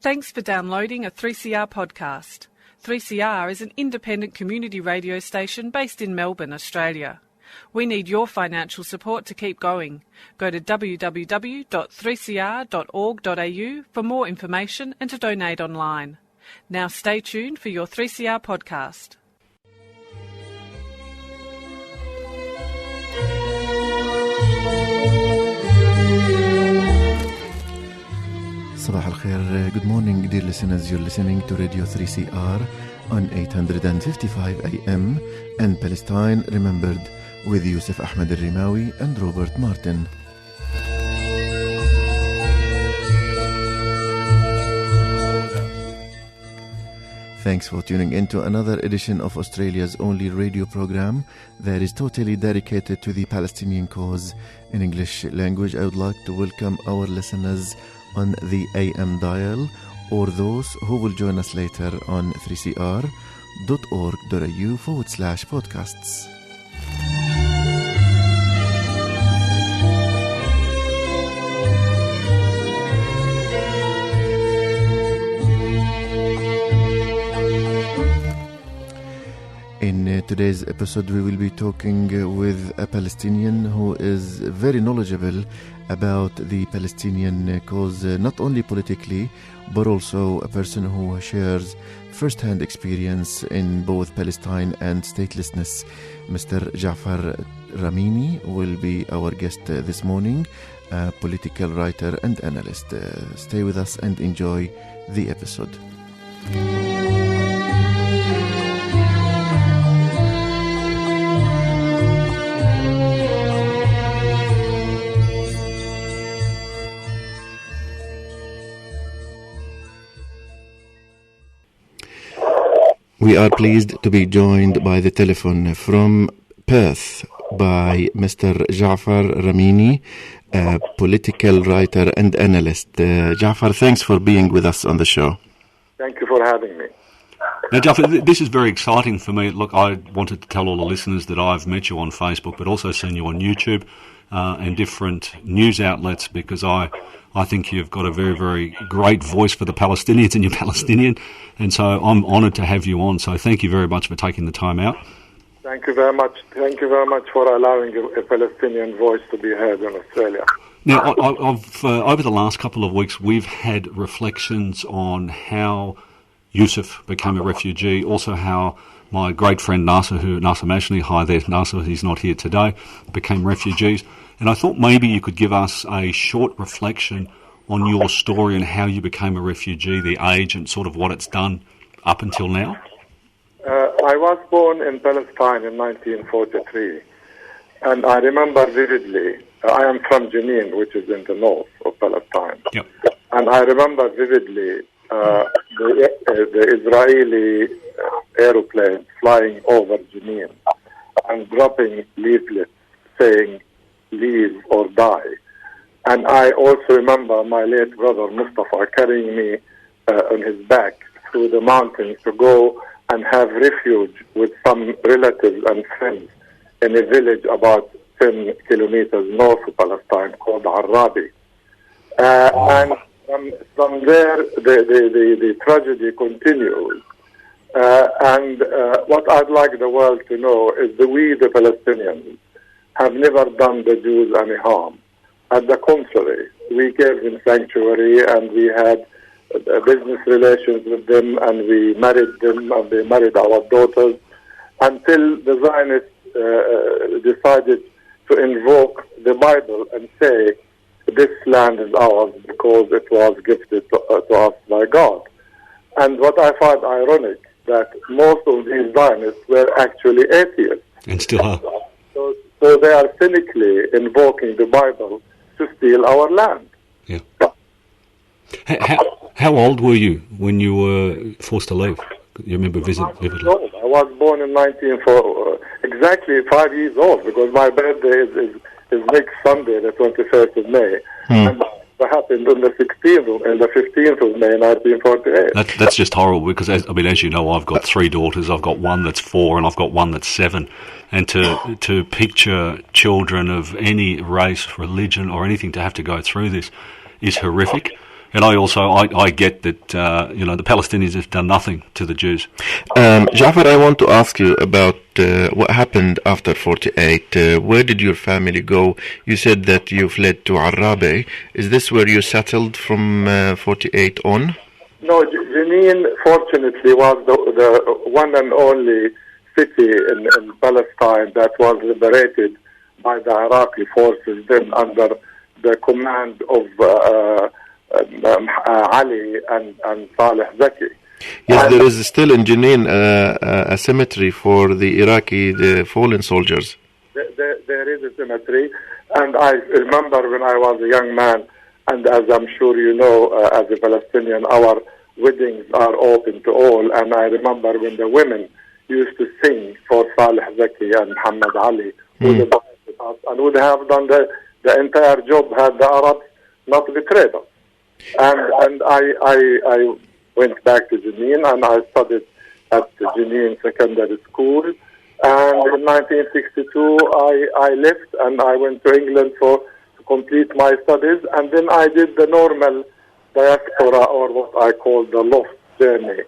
Thanks for downloading a 3CR podcast. 3CR is an independent community radio station based in Melbourne, Australia. We need your financial support to keep going. Go to www.3cr.org.au for more information and to donate online. Now stay tuned for your 3CR podcast. Sabah al-Khair, good morning dear listeners. You're listening to Radio 3CR on 855 AM and Palestine Remembered with Yusuf Ahmed al-Rimawi and Robert Martin. Thanks for tuning in to another edition of Australia's only radio program that is totally dedicated to the Palestinian cause in English language. I would like to welcome our listeners on the AM dial or those who will join us later on 3cr.org.au/podcasts. In today's episode, we will be talking with a Palestinian who is very knowledgeable about the Palestinian cause, not only politically, but also a person who shares first-hand experience in both Palestine and statelessness. Mr. Jafar Ramini will be our guest this morning, a political writer and analyst. Stay with us and enjoy the episode. We are pleased to be joined by the telephone from Perth by Mr. Jafar Ramini, a political writer and analyst. Jafar, thanks for being with us on the show. Thank you for having me. Now, Jafar, this is very exciting for me. Look, I wanted to tell all the listeners that I've met you on Facebook, but also seen you on YouTube and different news outlets, because I think you've got a very, very great voice for the Palestinians, and you're Palestinian, and so I'm honoured to have you on. So thank you very much for taking the time out. Thank you very much. Thank you very much for allowing a Palestinian voice to be heard in Australia. Now, I've over the last couple of weeks, we've had reflections on how Yusuf became a refugee, also how my great friend Nasser Mashni, hi there, Nasser, he's not here today, became refugees. And I thought maybe you could give us a short reflection on your story and how you became a refugee, the age and sort of what it's done up until now. I was born in Palestine in 1943, and I remember vividly, I am from Jenin, which is in the north of Palestine. Yep. And I remember vividly the Israeli aeroplane flying over Jenin and dropping leaflets saying, "Leave or die." And I also remember my late brother Mustafa carrying me on his back through the mountains to go and have refuge with some relatives and friends in a village about 10 kilometers north of Palestine called Arabi. And from there, the tragedy continues. And what I'd like the world to know is that we, the Palestinians, have never done the Jews any harm. At the contrary, we gave them sanctuary, and we had business relations with them, and we married them, and they married our daughters, until the Zionists decided to invoke the Bible and say, this land is ours because it was gifted to us by God. And what I find ironic, that most of these Zionists were actually atheists. And still are. So they are cynically invoking the Bible to steal our land. Yeah. How old were you when you were forced to leave? You remember vividly? I was born in 1904, exactly 5 years old, because my birthday is next Sunday, the 21st of May. And that happened on the 15th of May, 1948. That's just horrible, because, as you know, I've got three daughters. I've got one that's 4 and I've got one that's 7. And to picture children of any race, religion or anything to have to go through this is horrific. And I get that, the Palestinians have done nothing to the Jews. Jafar, I want to ask you about what happened after 48. Where did your family go? You said that you fled to Arabe. Is this where you settled from 48 on? No, Jenin, fortunately, was the one and only city in Palestine that was liberated by the Iraqi forces, then under the command of Ali and Saleh Zaki. Yes, there is still in Jenin a cemetery for the fallen soldiers. There is a cemetery, and I remember when I was a young man, and as I'm sure you know, as a Palestinian, our weddings are open to all, and I remember when the women used to sing for Saleh Zaki and Muhammad Ali, and would have done the entire job had the Arabs not betrayed us. And I went back to Jenin, and I studied at the Jenin Secondary School. And in 1962, I left, and I went to England to complete my studies. And then I did the normal diaspora, or what I call the lost journey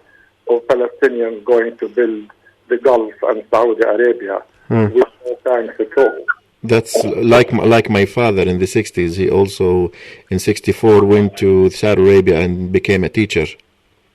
of Palestinians going to build the Gulf and Saudi Arabia, with no thanks at all. That's like my father in the 60s. He also, in 64, went to Saudi Arabia and became a teacher.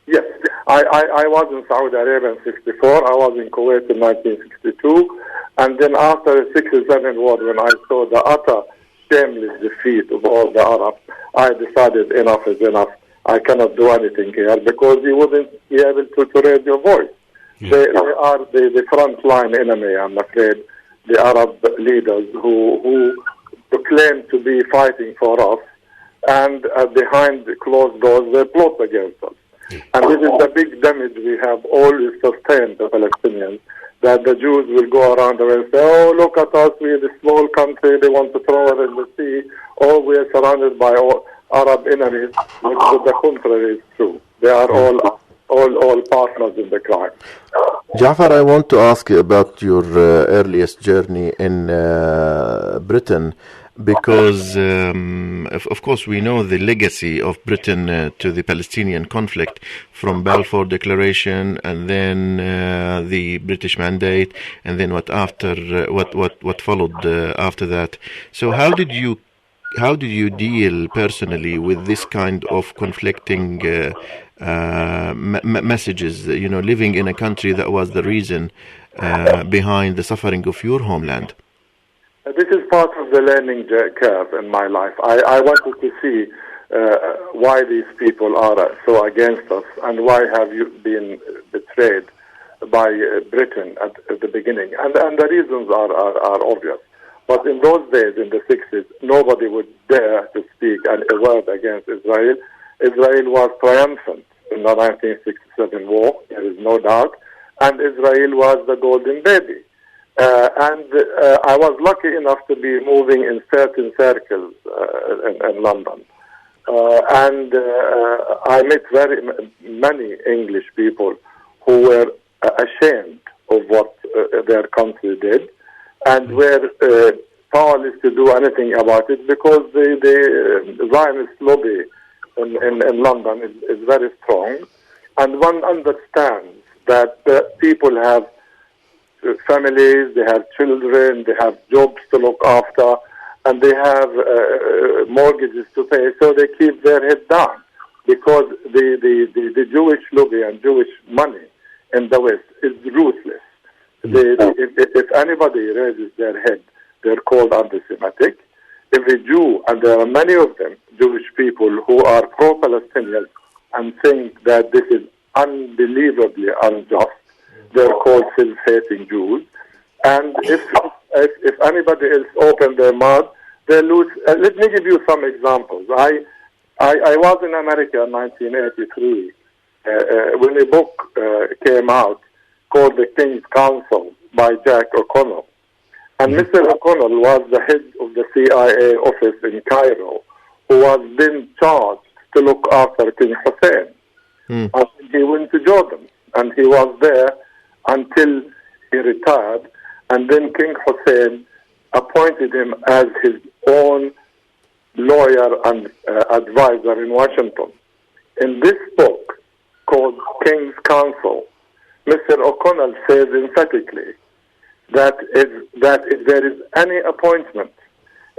Yes, I was in Saudi Arabia in 64. I was in Kuwait in 1962. And then after the 67 war, when I saw the utter shameless defeat of all the Arabs, I decided enough is enough. I cannot do anything here, because you wouldn't be able to raise your voice. Yeah. They are the front-line enemy, I'm afraid, the Arab leaders who claim to be fighting for us, and behind closed doors they plot against us. And this is the big damage we have always sustained, the Palestinians, that the Jews will go around and say, oh, look at us, we're the small country, they want to throw us in the sea, or we're surrounded by all Arab enemies. But the contrary is true. They are all partners in the crime. Jafar, I want to ask you about your earliest journey in Britain, because, of course, we know the legacy of Britain to the Palestinian conflict from Balfour Declaration, and then the British Mandate, and then what followed after that. So, how did you deal personally with this kind of conflicting messages? Living in a country that was the reason behind the suffering of your homeland. This is part of the learning curve in my life. I wanted to see why these people are so against us, and why have you been betrayed by Britain at the beginning. And the reasons are obvious. But in those days, in the 60s, nobody would dare to speak a word against Israel. Israel was triumphant in the 1967 war, there is no doubt, and Israel was the golden baby. I was lucky enough to be moving in certain circles in London. I met very many English people who were ashamed of what their country did, and were powerless to do anything about it, because the Zionist lobby in London is very strong, and one understands that people have families, they have children, they have jobs to look after, and they have mortgages to pay, so they keep their head down, because the Jewish lobby and Jewish money in the West is ruthless. If anybody raises their head, they're called anti-Semitic. If a Jew, and there are many of them, Jewish people who are pro-Palestinian and think that this is unbelievably unjust, they're called self-hating Jews. And if anybody else open their mouth, they lose. Let me give you some examples. I was in America in 1983 when a book came out called The King's Council by Jack O'Connell. And Mr. O'Connell was the head of the CIA office in Cairo, who was then charged to look after King Hussein. And he went to Jordan, and he was there until he retired, and then King Hussein appointed him as his own lawyer and advisor in Washington. In this book called King's Counsel, Mr. O'Connell says emphatically that if there is any appointment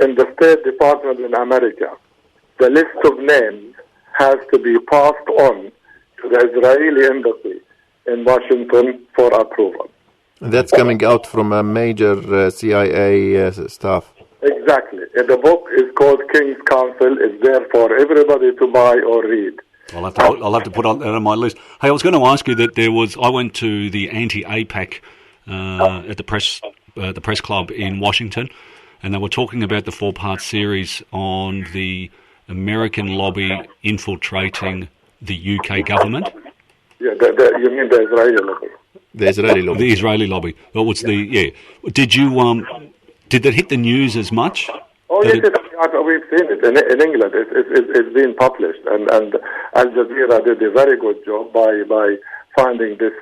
in the State Department in America, the list of names has to be passed on to the Israeli embassy in Washington for approval. And that's coming out from a major CIA staff. Exactly. The book is called King's Counsel. It's there for everybody to buy or read. I'll have to put that on my list. Hey, I was going to ask you that I went to the anti-APAC at the press club in Washington, and they were talking about the 4-part series on the American lobby infiltrating the UK government. Yeah, you mean the Israeli lobby? The Israeli lobby. The Israeli lobby. Well, what's Did that hit the news as much? Oh, yes, we've seen it in England. It's been published, and Al Jazeera did a very good job by finding this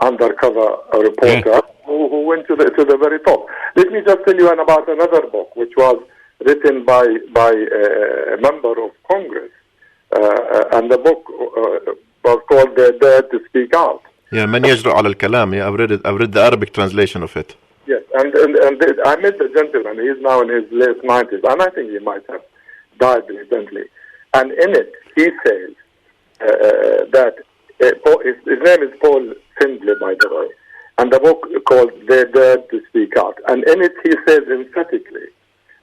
undercover reporter who went to the very top. Let me just tell you about another book which was written by a member of Congress, and the book was called "The Dare to Speak Out." Yeah, من يجرؤ على الكلام. Yeah, I've read the Arabic translation of it. Yes, and I met the gentleman. He's now in his late 90s, and I think he might have died recently. And in it, he says that his name is Paul Findlay, by the way, and the book called "They Dared to Speak Out." And in it, he says emphatically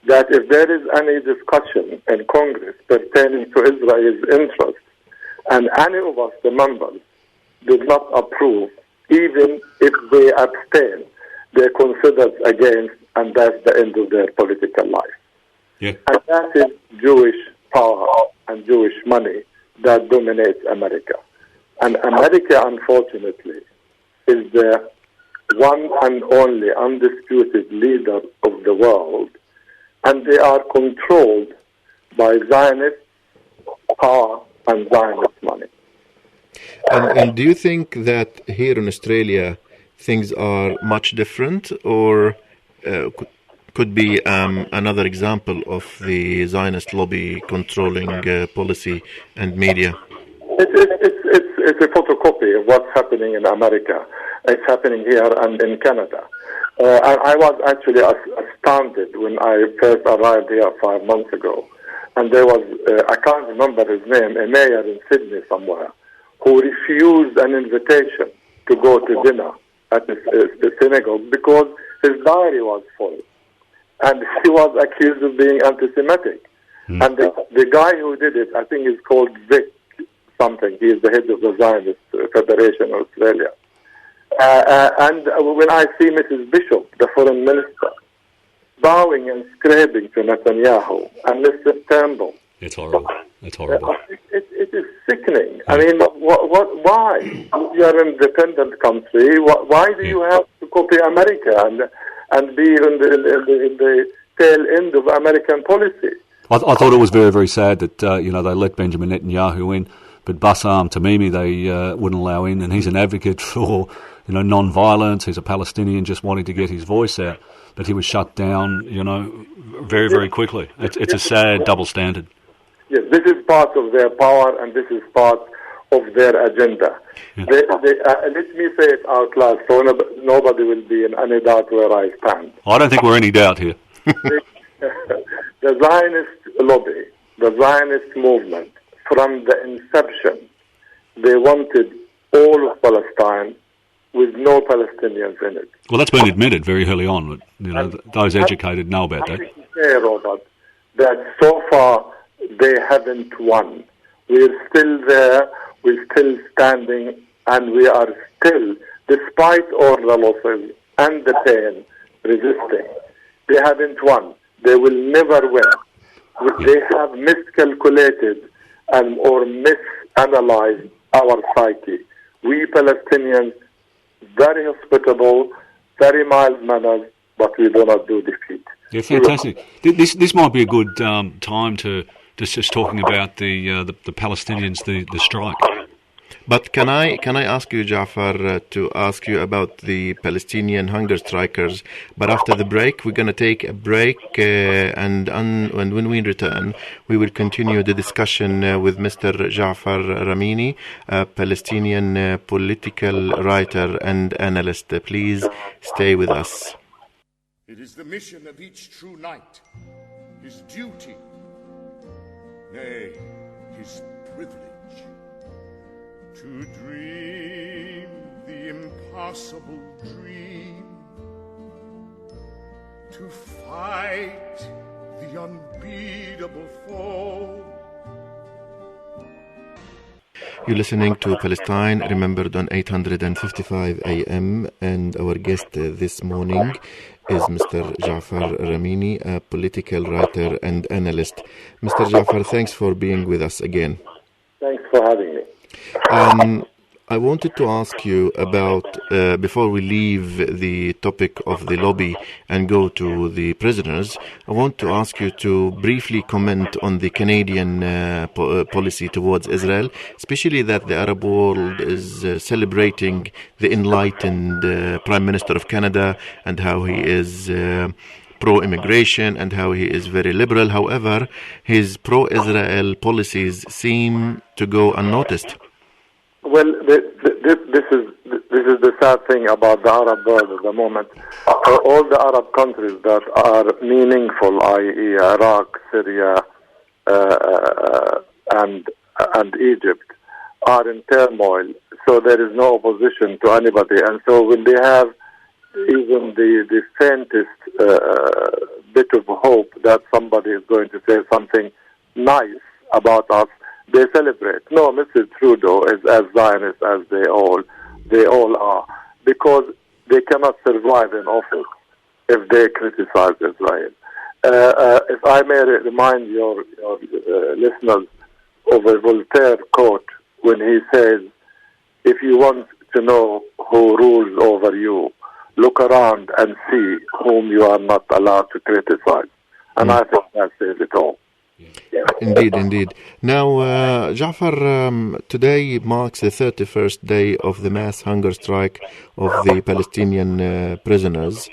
that if there is any discussion in Congress pertaining to Israel's interests, and any of us, the members, did not approve, even if they abstain, they're considered against, and that's the end of their political life. Yeah. And that is Jewish power and Jewish money that dominates America. And America, unfortunately, is the one and only undisputed leader of the world, and they are controlled by Zionist power and Zionist money. And do you think that here in Australia things are much different, or could be another example of the Zionist lobby controlling policy and media? It's a photocopy of what's happening in America. It's happening here and in Canada. And I was actually astounded when I first arrived here 5 months ago. And there was, I can't remember his name, a mayor in Sydney somewhere, who refused an invitation to go to dinner at the synagogue because his diary was full. And he was accused of being anti-Semitic. Mm. And the guy who did it, I think, is called Vic something. He is the head of the Zionist Federation of Australia. And when I see Mrs. Bishop, the foreign minister, bowing and scraping to Netanyahu, and Mr. Turnbull. It's horrible. It's horrible. It is sickening. Yeah. I mean, why? You are an independent country. Why do you have to copy America and be in the tail end of American policy? I thought it was very, very sad that they let Benjamin Netanyahu in, but Bassam Tamimi they wouldn't allow in, and he's an advocate for non-violence. He's a Palestinian just wanting to get his voice out, but he was shut down, very, very quickly. It's a sad double standard. Yes, this is part of their power, and this is part of their agenda. Yeah. Let me say it out loud, so nobody will be in any doubt where I stand. I don't think we're in any doubt here. The Zionist lobby, the Zionist movement, from the inception, they wanted all of Palestine with no Palestinians in it. Well, that's been admitted very early on. Those educated know about that. I have to say, Robert, that so far they haven't won. We're still there, we're still standing, and we are still, despite all the losses and the pain, resisting. They haven't won. They will never win. They have miscalculated or misanalyzed our psyche. We Palestinians, very hospitable, very mild-mannered, but we do not do defeat. Yeah, fantastic. This might be a good time to just talking about the Palestinians, the strike. But can I ask you, Jafar, to ask you about the Palestinian hunger strikers? But after the break, we're going to take a break, and when we return, we will continue the discussion with Mr. Jafar Ramini, a Palestinian political writer and analyst. Please stay with us. It is the mission of each true knight, his duty, nay, his privilege, to dream the impossible dream, to fight the unbeatable foe. You're listening to Palestine Remembered on 855 AM, and our guest this morning is Mr. Jafar Ramini, a political writer and analyst. Mr. Jafar, thanks for being with us again. Thanks for having me. I wanted to ask you about, before we leave the topic of the lobby and go to the prisoners, I want to ask you to briefly comment on the Canadian policy towards Israel, especially that the Arab world is celebrating the enlightened Prime Minister of Canada and how he is pro-immigration and how he is very liberal. However, his pro-Israel policies seem to go unnoticed. Well, this is the sad thing about the Arab world at the moment. All the Arab countries that are meaningful, i.e., Iraq, Syria, and Egypt, are in turmoil. So there is no opposition to anybody, and so when they have even the faintest bit of hope that somebody is going to say something nice about us, they celebrate. No, Mr. Trudeau is as Zionist as they all are, because they cannot survive in office if they criticize Israel. If I may remind your listeners of a Voltaire quote when he says, "If you want to know who rules over you, look around and see whom you are not allowed to criticize." And I think that says it all. Indeed. Now, Jafar, today marks the 31st day of the mass hunger strike of the Palestinian prisoners.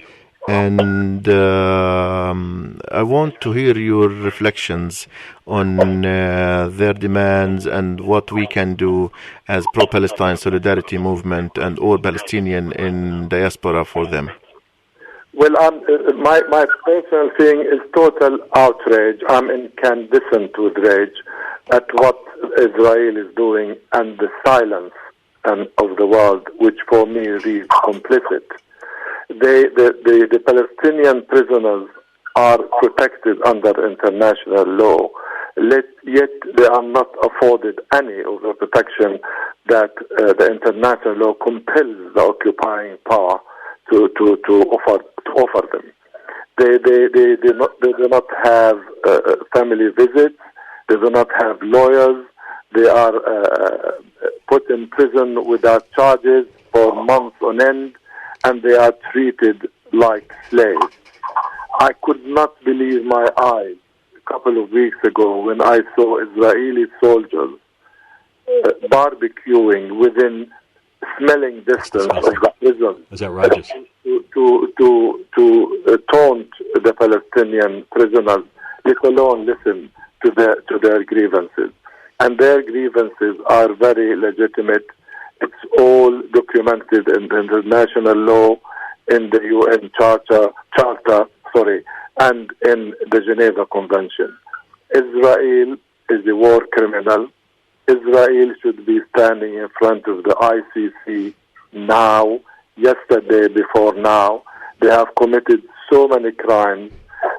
And I want to hear your reflections on their demands and what we can do as pro-Palestine solidarity movement and all Palestinian in diaspora for them. Well, my personal feeling is total outrage. I'm incandescent with rage at what Israel is doing and the silence of the world, which for me reads complicit. The Palestinian prisoners are protected under international law, yet they are not afforded any of the protection that the international law compels the occupying power to offer them. They do not have family visits. They do not have lawyers. They are put in prison without charges for months on end, and they are treated like slaves. I could not believe my eyes a couple of weeks ago when I saw Israeli soldiers barbecuing within smelling distance of the prison. That's outrageous. To taunt the Palestinian prisoners, let alone listen to their grievances. And their grievances are very legitimate. It's all documented in the international law, in the UN Charter, and in the Geneva Convention. Israel is a war criminal. Israel should be standing in front of the ICC now, yesterday, before now. They have committed so many crimes.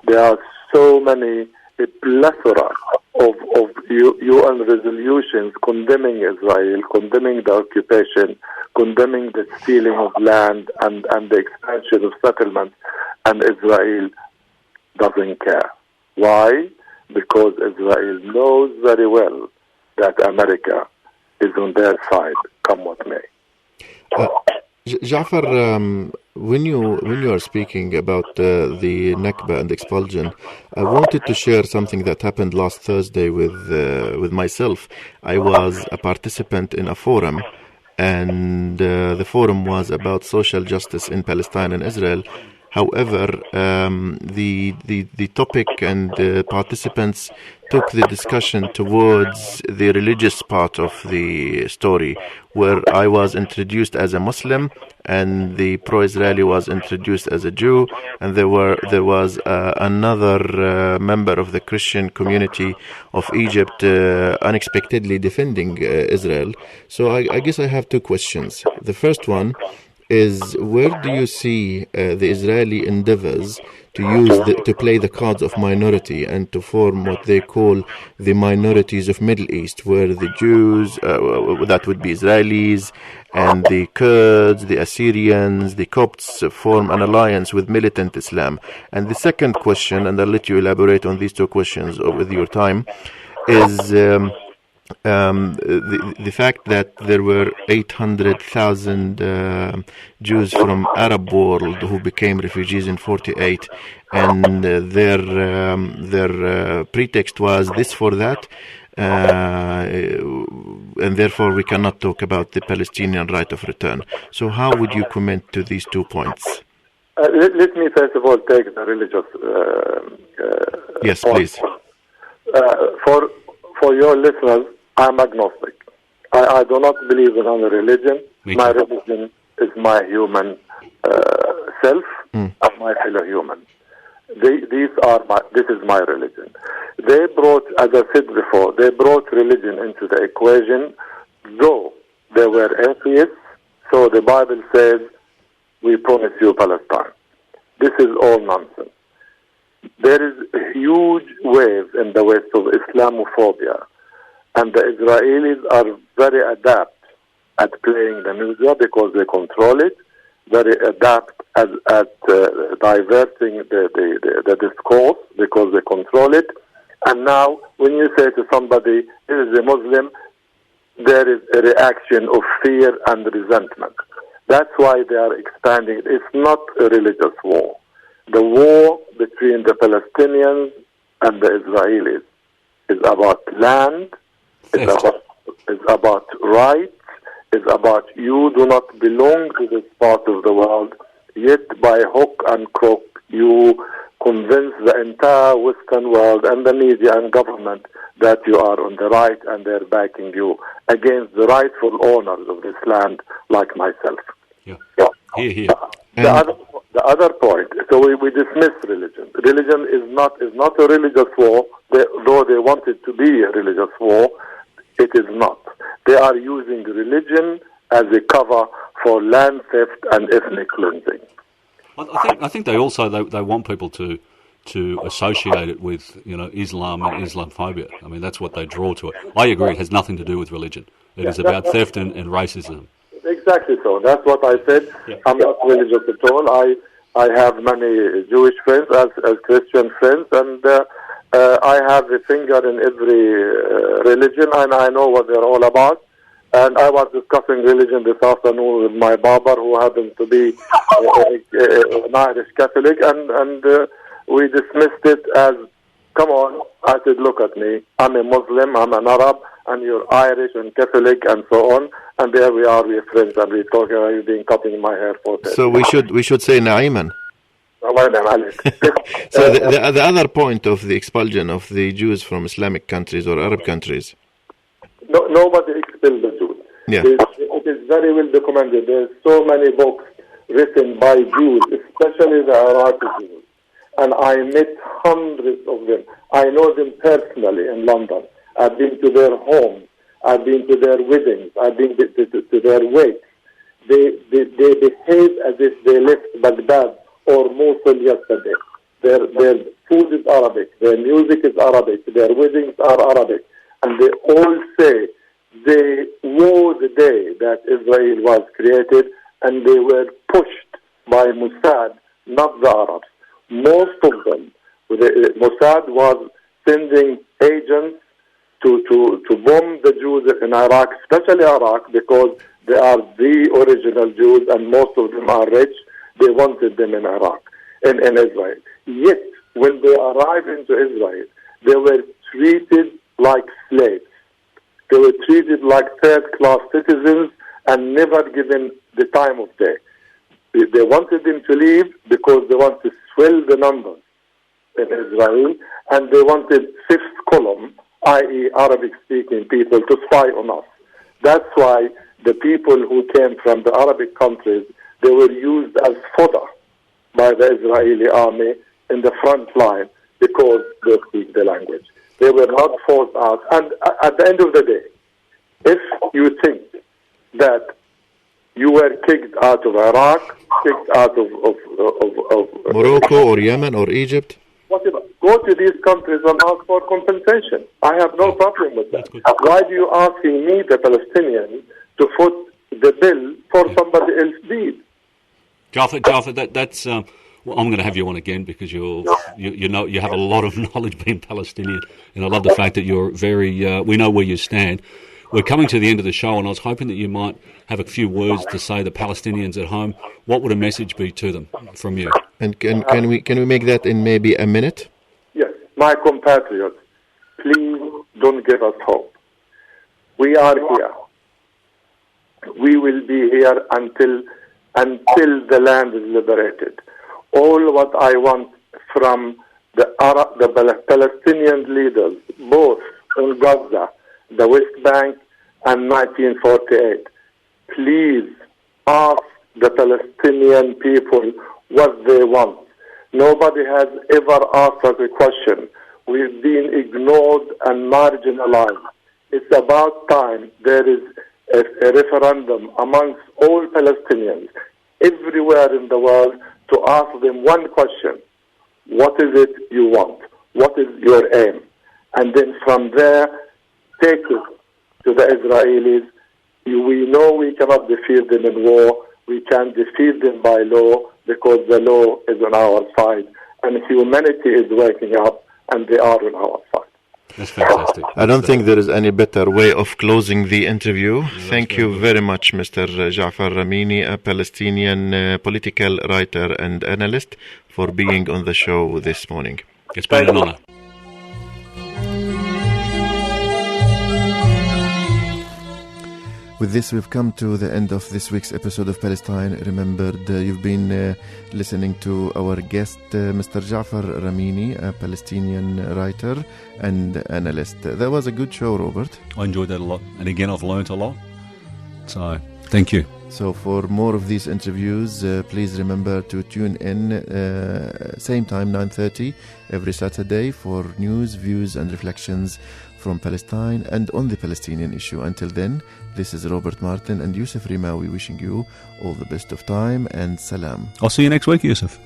There are so many, a plethora of UN resolutions condemning Israel, condemning the occupation, condemning the stealing of land and the expansion of settlements, and Israel doesn't care. Why? Because Israel knows very well that America is on their side, come what may. Jafar, when you are speaking about the Nakba and expulsion, I wanted to share something that happened last Thursday with myself. I was a participant in a forum, and the forum was about social justice in Palestine and Israel. However, the topic and the participants took the discussion towards the religious part of the story, where I was introduced as a Muslim and the pro-Israeli was introduced as a Jew, and there was another member of the Christian community of Egypt unexpectedly defending Israel. So I guess I have two questions. The first one is, where do you see the Israeli endeavors to play the cards of minority and to form what they call the minorities of Middle East, where the Jews, that would be Israelis, and the Kurds, the Assyrians, the Copts form an alliance with militant Islam? And the second question, and I'll let you elaborate on these two questions with your time, is the fact that there were 800,000 Jews from Arab world who became refugees in 48, and their pretext was this for that, and therefore we cannot talk about the Palestinian right of return. So how would you comment to these 2 points? Let me first of all take the religious yes, please. For your listeners, I'm agnostic. I do not believe in any religion. My religion is my human self and my fellow human. This is my religion. They brought, as I said before, they brought religion into the equation, though they were atheists. So the Bible says, we promise you Palestine. This is all nonsense. There is a huge wave in the West of Islamophobia, and the Israelis are very adept at playing the media because they control it, very adept at diverting the discourse because they control it. And now, when you say to somebody, this is a Muslim, there is a reaction of fear and resentment. That's why they are expanding. It's not a religious war. The war between the Palestinians and the Israelis is about land, it's about rights, it's about you do not belong to this part of the world, yet by hook and crook you convince the entire Western world and the media and government that you are on the right and they're backing you against the rightful owners of this land like myself. Yeah. Here. The other point, so we dismiss religion. Religion is not a religious war, though they want it to be a religious war. It is not. They are using religion as a cover for land theft and ethnic cleansing. I think they also they want people to associate it with Islam and Islamophobia. I mean, that's what they draw to it. I agree, it has nothing to do with religion. It is about theft and racism. Exactly so. That's what I said. Yeah. I'm not religious at all. I have many Jewish friends as Christian friends, and I have a finger in every religion, and I know what they're all about. And I was discussing religion this afternoon with my barber, who happens to be an Irish Catholic, and we dismissed it as, come on. I said, look at me. I'm a Muslim, I'm an Arab, and you're Irish and Catholic and so on. And there we are, we're friends, and we're talking about you being cutting my hair for that. So we should say Na'iman. So the other point of the expulsion of the Jews from Islamic countries or Arab countries. No, nobody expelled the Jews. Yeah. It is very well documented. There's so many books written by Jews, especially the Iraqi Jews. And I met hundreds of them. I know them personally in London. I've been to their homes. I've been to their weddings. I've been to their wakes. They behave as if they left Baghdad or Mosul yesterday. Their food is Arabic. Their music is Arabic. Their weddings are Arabic. And they all say they wore the day that Israel was created, and they were pushed by Mossad, not the Arabs. Most of them, Mossad was sending agents to bomb the Jews in Iraq, especially Iraq, because They are the original Jews, and most of them are rich. They wanted them in Iraq, in Israel. Yet, when they arrived into Israel, they were treated like slaves. They were treated like third-class citizens and never given the time of day. They wanted them to leave because they want to swell the numbers in Israel, and they wanted fifth column, i.e. Arabic-speaking people, to spy on us. That's why the people who came from the Arabic countries, they were used as fodder by the Israeli army in the front line because they speak the language. They were not forced out. And at the end of the day, if you think that you were kicked out of Iraq, kicked out of Morocco or Yemen or Egypt, whatever, go to these countries and ask for compensation. I have no problem with that. Why do you asking me, the Palestinian, to foot the bill for somebody else's deed? Jafar, that's. Well, I'm going to have you on again because you know you have a lot of knowledge being Palestinian, and I love the fact that you're very. We know where you stand. We're coming to the end of the show, and I was hoping that you might have a few words to say to Palestinians at home. What would a message be to them from you? And can we make that in maybe a minute? Yes, my compatriots, please don't give us hope. We are here. We will be here until the land is liberated. All what I want from the Palestinian leaders, both in Gaza, the West Bank, and 1948, please ask the Palestinian people what they want. Nobody has ever asked us a question. We've been ignored and marginalized. It's about time there is a referendum amongst all Palestinians everywhere in the world to ask them one question. What is it you want? What is your aim? And then from there, take it to the Israelis. We know we cannot defeat them in war. We can defeat them by law because the law is on our side. And humanity is waking up, and they are on our side. That's fantastic. I don't think there is any better way of closing the interview. Thank you very much, Mr. Jafar Ramini, a Palestinian political writer and analyst, for being on the show this morning. It's been an honor. With this, we've come to the end of this week's episode of Palestine Remembered. You've been listening to our guest, Mr. Jafar Ramini, a Palestinian writer and analyst. That was a good show, Robert. I enjoyed that a lot. And again, I've learnt a lot. So, thank you. So for more of these interviews, please remember to tune in same time, 9:30, every Saturday for news, views and reflections from Palestine and on the Palestinian issue. Until then, this is Robert Martin and Yusuf Rimawi wishing you all the best of time and salam. I'll see you next week, Yusuf.